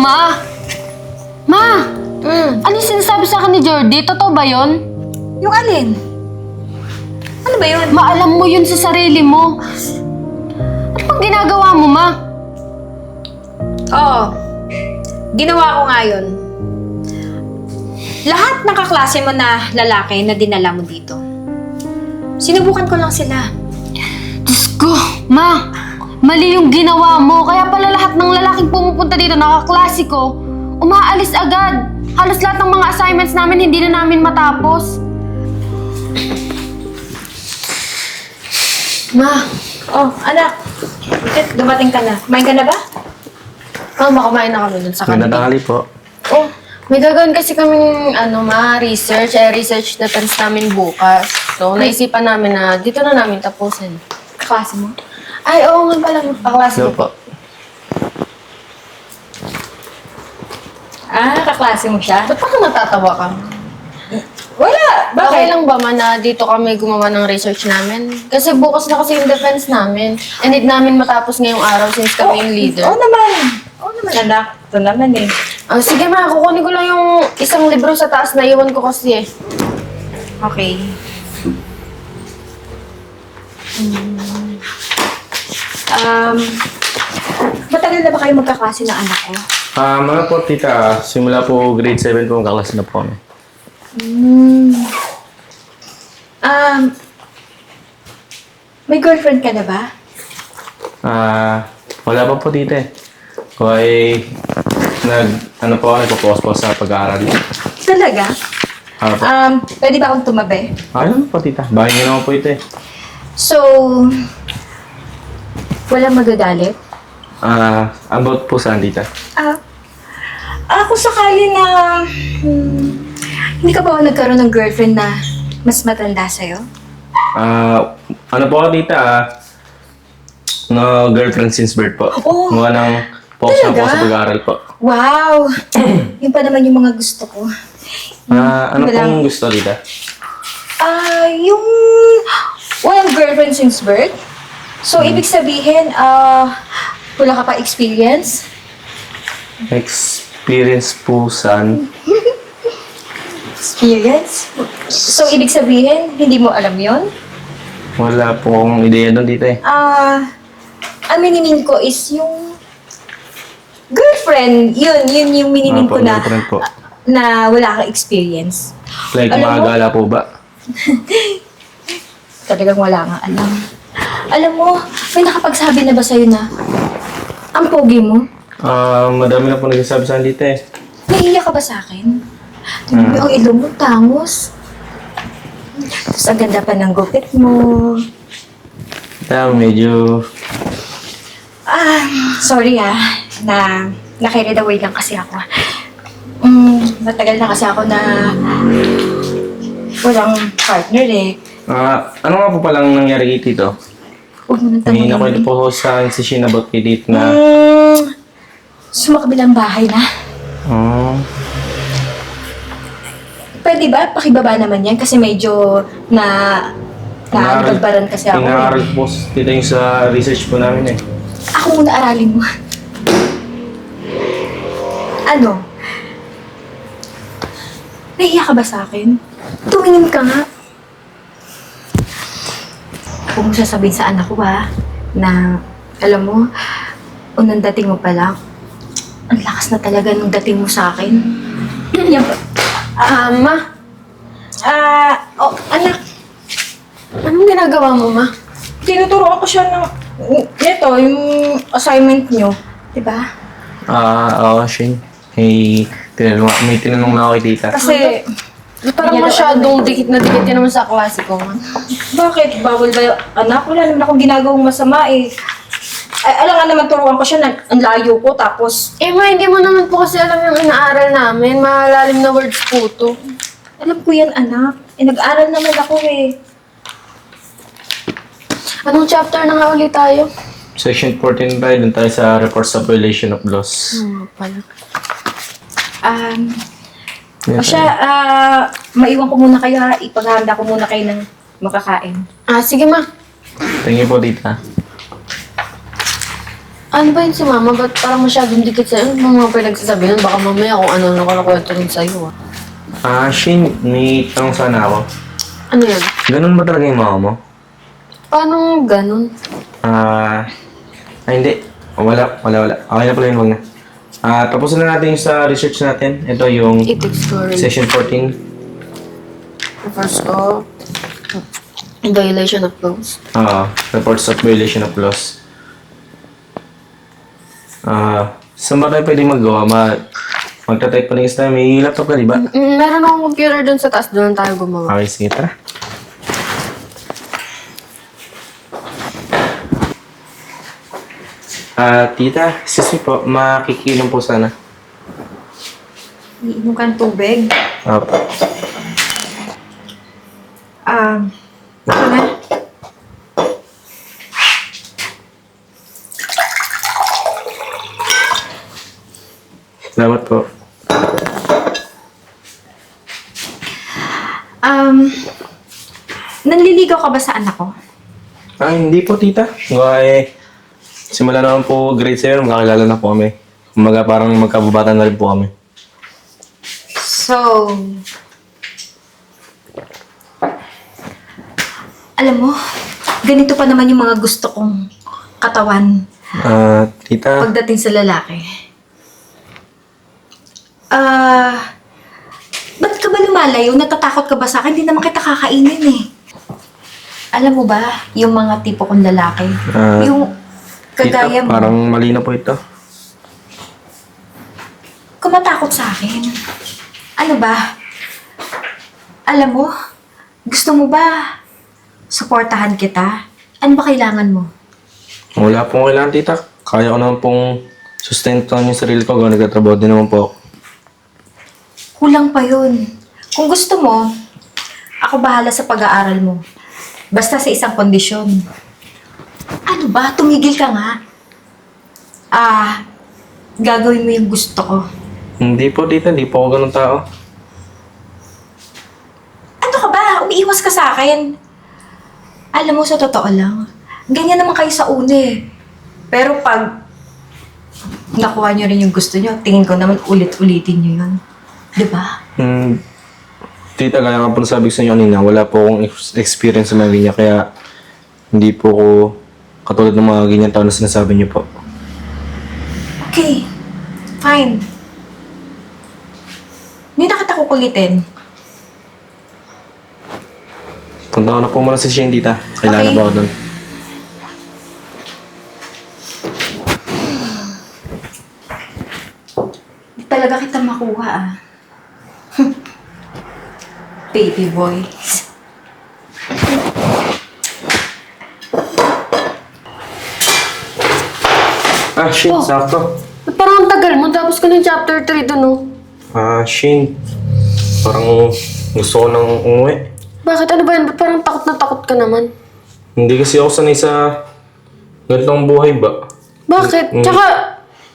Ma! Ma! Ano yung sinasabi sa akin ni Jordy? Totoo ba yun? Yung alin? Ano ba yun? Ma, alam mo yun sa sarili mo. Ano bang ginagawa mo, Ma? Oo. Ginawa ko nga yun. Lahat ng kaklase mo na lalaki na dinala mo dito. Sinubukan ko lang sila. Diyos ko, Ma! Mali yung ginawa mo. Kaya pala lahat ng lalaking pumupunta dito na kaklase ko, umaalis agad. Halos lahat ng mga assignments namin hindi na namin matapos. Ma! Oh, anak. Bakit dumating ka na? Kumain ka na ba? Makamain na kami dun sa kantin. Magandang tanghali po. Oh, may gagawin kasi kaming research. Research na test namin bukas. So, naisipan namin na dito na namin tapusin. Kaklase mo? Ay, oo nga pala. Kaklase Hello ko. po. Kaklase mo siya? Ba't pa ka natatawa ka? Wala! Okay lang ba man na dito kami gumawa ng research namin? Kasi bukas na kasi yung defense namin. And need namin matapos ngayong araw since kami yung leader. Oo naman. Oo naman, anak. Ito naman eh. Sige ma, kukunin ko lang yung isang libro sa taas na iwan ko kasi eh. Okay. Matagal na ba kayo magkaklase ng anak ko? Mga po, tita, simula po grade 7 po, magkaklase na po kami. May girlfriend ka na ba? Wala pa po, tita eh. Ko ay nagpo-focus po sa pag-aaral. Talaga? Po. Pwede ba akong tumabi? Okay lang po, tita. Bahay niyo naman po ito eh. So, walang magagalit? About po saan, tita? Ako sakali na hindi ka ba nagkaroon ng girlfriend na mas matanda sa'yo? Ano po ako, tita? No girlfriend since birth po. Oh, Mukha nang focus na po talaga? sa pag-aaral po. Wow! Yun pa naman yung mga gusto ko. Ano Wala. pong gusto, tita? Yung walang girlfriend since birth. So, ibig sabihin, wala ka pa experience? Experience po saan? Experience? So, ibig sabihin, hindi mo alam yon? Wala po akong ideya doon, tita eh. Ang minimin ko is yung girlfriend. Yun yung minimin ko na, girlfriend po. na wala kang experience. Like, Alam mo? mga gala po ba? Talagang wala nga alam. Alam mo, may nakapagsabi na ba sa'yo na ang pogi mo? Madami na po nagsasabi sa akin dito eh. Nahiya ka ba sa akin? Tingnan mo ang ilong mo, tangos. Tapos ang ganda pa ng gupit mo. Kaya medyo... Sorry na na-carried away lang kasi ako. Matagal na kasi ako na walang partner eh. ano nga po palang nangyari kay Tito? Huwag mo nang May tanongin. nakwento po sa session about kay Tito na... Sumakabilang bahay na. Pwede ba? Pakibaba naman yan kasi medyo naanibagbaran kasi ako. Inaaral po Tito yung sa research po namin eh. Ako muna aralin mo. Ano? Nahiya ka ba sa akin? Tumingin ka nga. Huwag mo sasabihin sa anak ko na, alam mo, unang dating mo pa lang, ang lakas na talaga nung dating mo sa akin. Yan ba? Ma, Anak, anong ginagawa mo, Ma? tinuturoan ko siya ng, ito, yung assignment nyo. Diba? Oo, Shane. May tinanong na ako kay Tita. Kasi, Parang masyadong dikit na dikit yun naman sa klase ko, Ma. bakit? Bawal ba yung anak? Wala naman akong ginagawang masama eh. Ay, alam nga naman, turuan ko siya, ang layo ko, tapos, Ma, hindi mo naman po kasi alam yung inaaral namin. Malalim na words po to. alam ko yan, anak. Nag-aral naman ako eh. Anong chapter na nga ulit tayo? Section 14 ba? Doon tayo sa reports of violation of laws. Pala. Yan O siya, maiwan ko muna kayo ha. Ipaghahanda ko muna kayo ng makakain. Sige, Ma. Thank you po, Tita. Ano ba yun si Mama? Ba't parang masyadong dikit sa'yo? Ano mga pinagsasabi nun? Baka mamaya kung ano nakwento rin sa'yo Shane, may tanong sana ako. Ano yan? Ganun ba talaga yung mama mo? Paano ganun? Hindi. Wala. Okay na pala yun, wag na. Tapusin na natin yung sa research natin. Ito yung Ethics story. session 14. First ko, violation of laws. Reports of violation of laws. Saan ba tayo pwede magawa? Magta-type pa rin tayo. May laptop ka, di ba? Meron akong computer dun sa taas. Doon tayo gumawa. Okay, sige, tara. Tita, excuse me po, makikilom po sana. Iinom ka ng tubig. Opo. Ito na. Salamat po. Nanliligaw ka ba sa anak ko? Hindi po, tita. Simula naman po grade 7, magkakilala na po kami. Kumaga parang magkababatan na rin po kami. So, alam mo, ganito pa naman yung mga gusto kong katawan Tita, pagdating sa lalaki. Ba't ka ba lumalayo? Natatakot ka ba sa akin? Hindi naman kita kakainin eh. Alam mo ba, yung mga tipo kong lalaki, yung tita, kagaya mo, parang mali na po ito. kumatakot sa akin. Ano ba? Alam mo, gusto mo ba suportahan kita? Ano ba kailangan mo? Wala pong kailangan, tita. Kaya ko naman pong sustentuhan yung sarili ko. Gano'n nagtatrabaho din naman po ako. Kulang pa yun. Kung gusto mo, ako bahala sa pag-aaral mo. Basta sa isang kondisyon. Ano ba? Tumigil ka nga. Gagawin mo yung gusto ko. Hindi po, tita. Hindi po ako ganun tao. Ano ka ba? Umiiwas ka sa akin. Alam mo, sa totoo lang, ganyan naman kayo sa una eh. Pero pag nakuha nyo rin yung gusto nyo, tingin ko naman ulit-ulitin nyo yun. Diba? Tita, kaya nga po nasabi ko sa inyo kanina, wala po akong experience sa mga ganyan. Kaya hindi po ko katulad ng mga ganyan tao na sinasabi niyo po. Okay. Fine. Hindi na kita kukulitin. Punta ko na po muna sa Shane, tita. Kailangan Okay. ba ako doon? Hindi talaga kita makuha Baby boy. Shane, Oh. sakto. Ba't parang ang tagal mo? Tapos ka ng chapter 3 dun, oh. Shane, parang gusto ko nang umuwi. Bakit? Ano ba yan? Ba't parang takot na takot ka naman? Hindi kasi ako sanay sa ganitong buhay ba? Bakit? Tsaka,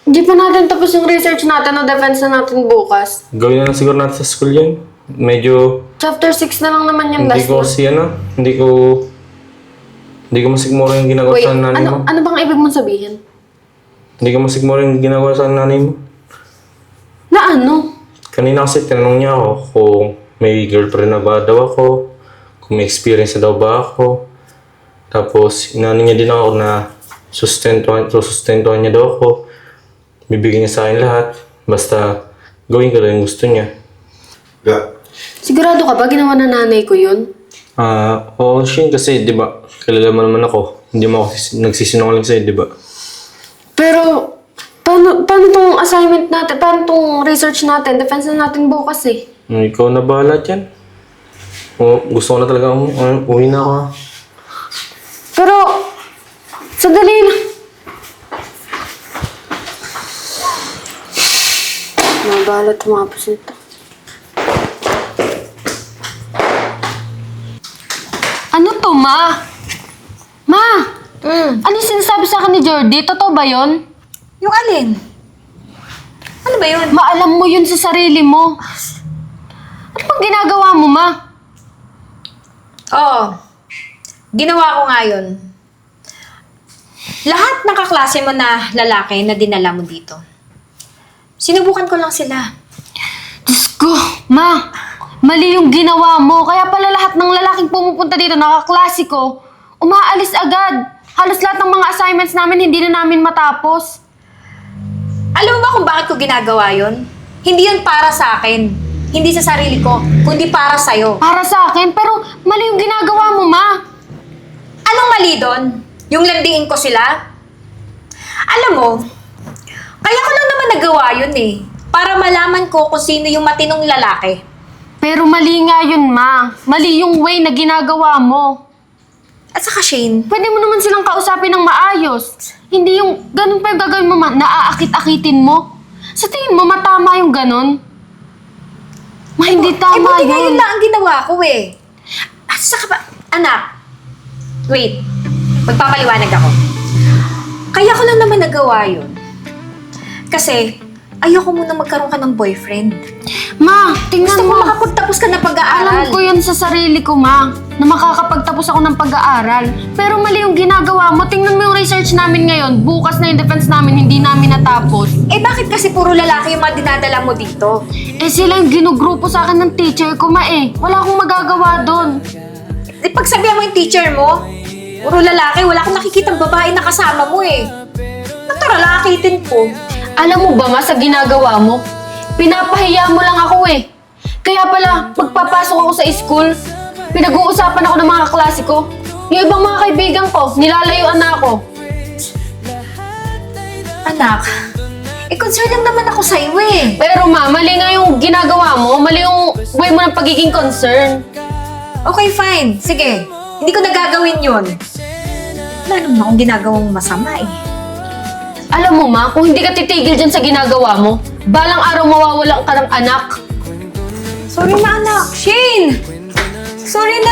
di pa natin tapos yung research natin o defense na natin bukas. Gawin na lang siguro natin sa school yan. Medyo, Chapter 6 na lang naman yung hindi last ko na. kasi hindi ko masigmura yung ginagawa Wait, sa nanay mo. ano bang ibig mong sabihin? Hindi ko masigmura yung ginagawa sa nanay mo. Na ano? Kanina kasi tinanong niya ako kung may girlfriend na ba daw ako, kung may experience na daw ba ako. Tapos, inano niya din ako na sustentuhan niya daw ako. Bibigyan niya sa akin lahat. Basta, gawin ko lang yung gusto niya. Sigurado ka ba ginawa na nanay ko yun? Oo, Shane, kasi, di ba, kilala mo naman ako. Hindi mo ako nagsisinungaling sa'yo, di ba? Pero, paano tong assignment natin? Paano tong research natin? Defense na natin bukas eh. Ikaw na bahala dyan. Gusto ko na talaga uwi na ako. Pero, sandali lang. Mabalat tumapos nito. Ano to, Ma? Ma! Ano yung sinasabi sa akin ni Jordy? Totoo ba yon? Yung alin? Ano ba yun? Maalam mo yun sa sarili mo. Ano bang ginagawa mo, Ma? Oo. Ginawa ko nga yun. Lahat ng kaklase mo na lalaki na dinala mo dito, sinubukan ko lang sila. Diyos ko, ma, mali yung ginawa mo. Kaya pala lahat ng lalaking pumupunta dito na kaklase ko, umaalis agad. Halos lahat ng mga assignments namin hindi na namin matapos. Alam mo ba kung bakit ko ginagawa yon? Hindi yun para sa akin. Hindi sa sarili ko, kundi para sa'yo. Para sa akin, pero mali yung ginagawa mo, ma. Anong mali doon? Yung landiin ko sila? Alam mo, kaya ko lang naman nagawa yun eh. Para malaman ko kung sino yung matinong lalaki. Pero mali nga yun, ma. Mali yung way na ginagawa mo. At saka Shane, Pwede mo naman silang kausapin ng maayos. Hindi yung ganun pa yung gagawin mo, ma. Naaakit-akitin mo. Sa tingin mo, matama yung ganun? Ma, hindi tama buti nga yun yun. lang ang ginawa ko eh. At saka ba, anak, wait, magpapaliwanag ako. Kaya ko lang naman nagawa yun. Kasi, ayoko muna magkaroon ka ng boyfriend. Ma, tingnan Gusto mo. ko makapagtapos ka ng pag-aaral. Alam ko yun sa sarili ko, ma. Na makakapagtapos ako ng pag-aaral. Pero mali yung ginagawa mo. Tingnan mo yung research namin ngayon. Bukas na yung defense namin, hindi namin natapos. Eh bakit kasi puro lalaki yung mga dinadala mo dito? Eh sila yung ginugrupo sa akin ng teacher ko, ma eh. Wala akong magagawa doon. Eh pagsabihan mo yung teacher mo, puro lalaki, wala akong nakikitang babae na kasama mo eh. Nataralakitin ko. Alam mo ba, ma, sa ginagawa mo? Pinapahiya mo lang ako eh. Kaya pala, pagpapasok ako sa school, pinag-uusapan ako ng mga klase ko. Yung ibang mga kaibigan ko, nilalayuan na ako. Anak, concern lang naman ako sa iyo eh. Pero ma, mali nga yung ginagawa mo. Mali yung way mo ng pagiging concern. Okay, fine. Sige, hindi ko nagagawin yun. Wala naman akong ginagawang masama eh. Alam mo ma, kung hindi ka titigil dyan sa ginagawa mo, balang araw mawawalan ka ng anak. Sorry na anak. Shane! Sorry na!